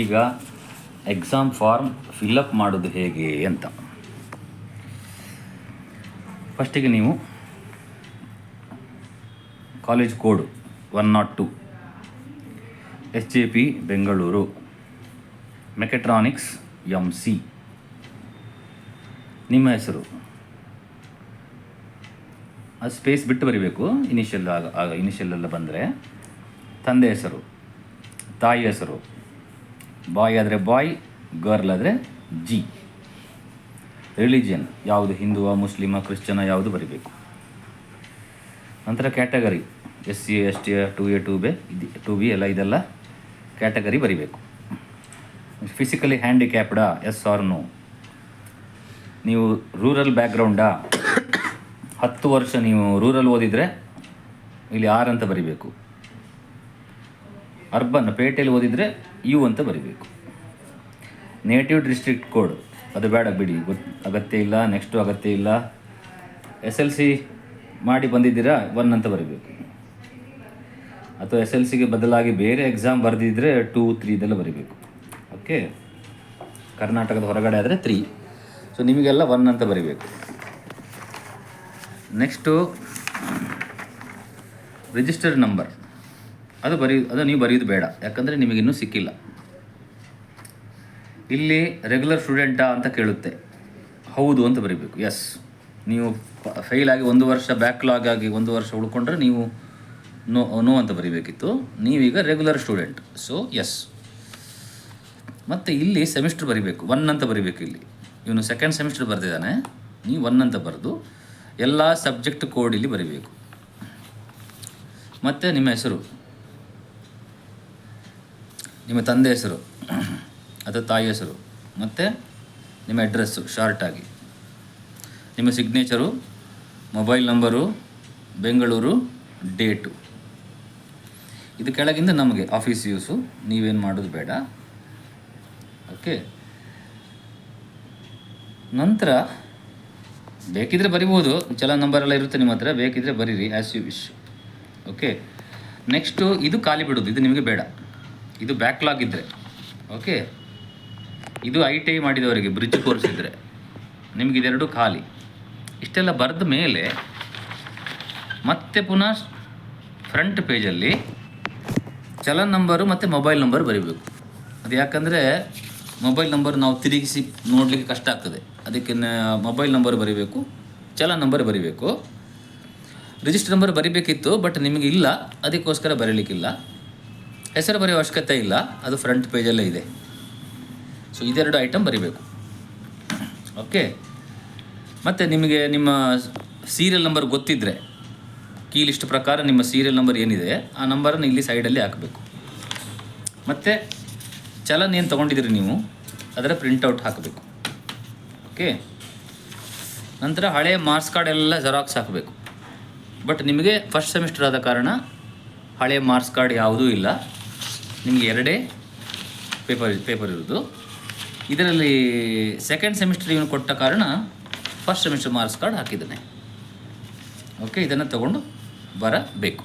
ಈಗ exam form fill up ಮಾಡೋದು ಹೇಗೆ ಅಂತ. ಫಸ್ಟಿಗೆ ನೀವು ಕಾಲೇಜ್ ಕೋಡು 102 SJP ಬೆಂಗಳೂರು ಮೆಕ್ಯಾಟ್ರಾನಿಕ್ಸ್ MC, ನಿಮ್ಮ ಹೆಸರು ಅದು ಸ್ಪೇಸ್ ಬಿಟ್ಟು ಬರೀಬೇಕು. ಇನಿಷಿಯಲ್ ಎಲ್ಲ ಬಂದರೆ ತಂದೆ ಹೆಸರು, ತಾಯಿ ಹೆಸರು, ಬಾಯ್ ಆದರೆ ಬಾಯ್, ಗರ್ಲ್ ಆದರೆ G, ರಿಲಿಜಿಯನ್ ಯಾವುದು, ಹಿಂದುವಾ ಮುಸ್ಲಿಮ ಕ್ರಿಶ್ಚನ ಯಾವುದು ಬರೀಬೇಕು. ನಂತರ category SC ST 2A 2B ಎಲ್ಲ ಇದೆಲ್ಲ ಕ್ಯಾಟಗರಿ ಬರೀಬೇಕು. ಫಿಸಿಕಲಿ ಹ್ಯಾಂಡಿಕ್ಯಾಪ್ಡಾ ಎಸ್ ಆರ್ ನೋ, ನೀವು ರೂರಲ್ ಬ್ಯಾಕ್ಗ್ರೌಂಡಾ, 10 ವರ್ಷ ನೀವು ರೂರಲ್ ಓದಿದರೆ ಇಲ್ಲಿ R ಅಂತ ಬರೀಬೇಕು. ಅರ್ಬನ್ ಪೇಟೆಯಲ್ಲಿ ಓದಿದರೆ U ಅಂತ ಬರೀಬೇಕು. ನೇಟಿವ್ ಡಿಸ್ಟ್ರಿಕ್ಟ್ ಕೋಡ್ ಅದು ಬೇಡ ಬಿಡಿ, ಅಗತ್ಯ ಇಲ್ಲ. ನೆಕ್ಸ್ಟು ಅಗತ್ಯ ಇಲ್ಲ. SLC ಮಾಡಿ ಬಂದಿದ್ದೀರಾ 1 ಅಂತ ಬರೀಬೇಕು. ಅಥವಾ SLCಗೆ ಬದಲಾಗಿ ಬೇರೆ ಎಕ್ಸಾಮ್ ಬರೆದಿದ್ದರೆ 2, 3 ಇದೆಲ್ಲ ಬರೀಬೇಕು. ಓಕೆ, ಕರ್ನಾಟಕದ ಹೊರಗಡೆ ಆದರೆ 3. ಸೊ ನಿಮಗೆಲ್ಲ 1 ಅಂತ ಬರೀಬೇಕು. ನೆಕ್ಸ್ಟು ರಿಜಿಸ್ಟರ್ಡ್ ನಂಬರ್ ಅದು ನೀವು ಬರೆಯೋದು ಬೇಡ, ಯಾಕಂದರೆ ನಿಮಗಿನ್ನೂ ಸಿಕ್ಕಿಲ್ಲ. ಇಲ್ಲಿ ರೆಗ್ಯುಲರ್ ಸ್ಟೂಡೆಂಟಾ ಅಂತ ಕೇಳುತ್ತೆ, ಹೌದು ಅಂತ ಬರೀಬೇಕು. ಎಸ್, ನೀವು ಫೇಲಾಗಿ 1 ವರ್ಷ ಬ್ಯಾಕ್ಲಾಗ್ ಆಗಿ 1 ವರ್ಷ ಉಳ್ಕೊಂಡ್ರೆ ನೀವು ನೋ ಅಂತ ಬರೀಬೇಕಿತ್ತು. ನೀವೀಗ ರೆಗ್ಯುಲರ್ ಸ್ಟೂಡೆಂಟ್, ಸೊ ಎಸ್. ಮತ್ತು ಇಲ್ಲಿ ಸೆಮಿಸ್ಟರ್ ಬರೀಬೇಕು, 1 ಅಂತ ಬರೀಬೇಕು. ಇಲ್ಲಿ ಇವನು 2nd ಸೆಮಿಸ್ಟರ್ ಬರೆದಿದ್ದಾನೆ, ನೀವು 1 ಅಂತ ಬರೆದು ಎಲ್ಲ ಸಬ್ಜೆಕ್ಟ್ ಕೋಡ್ ಇಲ್ಲಿ ಬರೀಬೇಕು. ಮತ್ತು ನಿಮ್ಮ ಹೆಸರು, ನಿಮ್ಮ ತಂದೆ ಹೆಸರು ಅಥವಾ ತಾಯಿ ಹೆಸರು, ಮತ್ತು ನಿಮ್ಮ ಅಡ್ರೆಸ್ಸು ಶಾರ್ಟಾಗಿ, ನಿಮ್ಮ signature, mobile number, Bengaluru, date. ಇದು ಕೆಳಗಿಂದ ನಮಗೆ ಆಫೀಸ್ ಯೂಸು, ನೀವೇನು ಮಾಡೋದು ಬೇಡ. ಓಕೆ, ನಂತರ ಬೇಕಿದ್ರೆ ಬರಿಬೋದು, ಚಲನ್ ನಂಬರೆಲ್ಲ ಇರುತ್ತೆ ನಿಮ್ಮ ಹತ್ರ, ಬೇಕಿದ್ರೆ ಬರೀರಿ as you wish. Okay, next ಇದು ಖಾಲಿ ಬಿಡೋದು, ಇದು ನಿಮಗೆ ಬೇಡ. ಇದು ಬ್ಯಾಕ್ಲಾಗ್ ಇದ್ದರೆ ಓಕೆ. ಇದು ITI ಮಾಡಿದವರಿಗೆ ಬ್ರಿಡ್ಜ್ ಕೋರ್ಸ್ ಇದ್ದರೆ ನಿಮಗೆ ಇದೆರಡು ಖಾಲಿ. ಇಷ್ಟೆಲ್ಲ ಬರೆದ ಮೇಲೆ ಮತ್ತೆ ಪುನಃ ಫ್ರಂಟ್ ಪೇಜಲ್ಲಿ ಚಲನ್ ನಂಬರು ಮತ್ತು ಮೊಬೈಲ್ ನಂಬರ್ ಬರೀಬೇಕು. ಅದು ಯಾಕಂದರೆ ಮೊಬೈಲ್ ನಂಬರ್ ನಾವು ತಿರುಗಿಸಿ ನೋಡಲಿಕ್ಕೆ ಕಷ್ಟ ಆಗ್ತದೆ, ಅದಕ್ಕೆ ಮೊಬೈಲ್ ನಂಬರ್ ಬರೀಬೇಕು, ಚಲನ್ ನಂಬರ್ ಬರೀಬೇಕು. ರಿಜಿಸ್ಟರ್ ನಂಬರ್ ಬರೀಬೇಕಿತ್ತು, ಬಟ್ ನಿಮಗೆ ಇಲ್ಲ, ಅದಕ್ಕೋಸ್ಕರ ಬರೀಲಿಕ್ಕಿಲ್ಲ. ಹೆಸರು ಬರೆಯೋ ಅವಶ್ಯಕತೆ ಇಲ್ಲ, ಅದು ಫ್ರಂಟ್ ಪೇಜಲ್ಲೇ ಇದೆ. ಸೊ ಇದೆರಡು ಐಟಮ್ ಬರೀಬೇಕು. ಓಕೆ, ಮತ್ತು ನಿಮಗೆ ನಿಮ್ಮ ಸೀರಿಯಲ್ ನಂಬರ್ ಗೊತ್ತಿದ್ದರೆ, ಕೀ ಲಿಸ್ಟ್ ಪ್ರಕಾರ ನಿಮ್ಮ ಸೀರಿಯಲ್ ನಂಬರ್ ಏನಿದೆ ಆ ನಂಬರನ್ನು ಇಲ್ಲಿ ಸೈಡಲ್ಲಿ ಹಾಕಬೇಕು. ಮತ್ತು ಚಲನ್ ಏನು ತೊಗೊಂಡಿದ್ದೀರಿ ನೀವು ಅದರ ಪ್ರಿಂಟೌಟ್ ಹಾಕಬೇಕು. ಓಕೆ, ನಂತರ ಹಳೆ ಮಾರ್ಕ್ಸ್ ಕಾರ್ಡ್ ಎಲ್ಲ ಜೆರಾಕ್ಸ್ ಹಾಕಬೇಕು. ಬಟ್ ನಿಮಗೆ ಫಸ್ಟ್ ಸೆಮಿಸ್ಟರ್ ಆದ ಕಾರಣ ಹಳೆ ಮಾರ್ಕ್ಸ್ ಕಾರ್ಡ್ ಯಾವುದೂ ಇಲ್ಲ, ನಿಮಗೆ 2 ಪೇಪರ್ ಇರೋದು. ಇದರಲ್ಲಿ 2nd ಸೆಮಿಸ್ಟರ್ ಇವನು ಕೊಟ್ಟ ಕಾರಣ ಫಸ್ಟ್ ಸೆಮಿಸ್ಟರ್ ಮಾರ್ಕ್ಸ್ ಕಾರ್ಡ್ ಹಾಕಿದ್ದಾನೆ. ಓಕೆ, ಇದನ್ನು ತಗೊಂಡು ಬರಬೇಕು.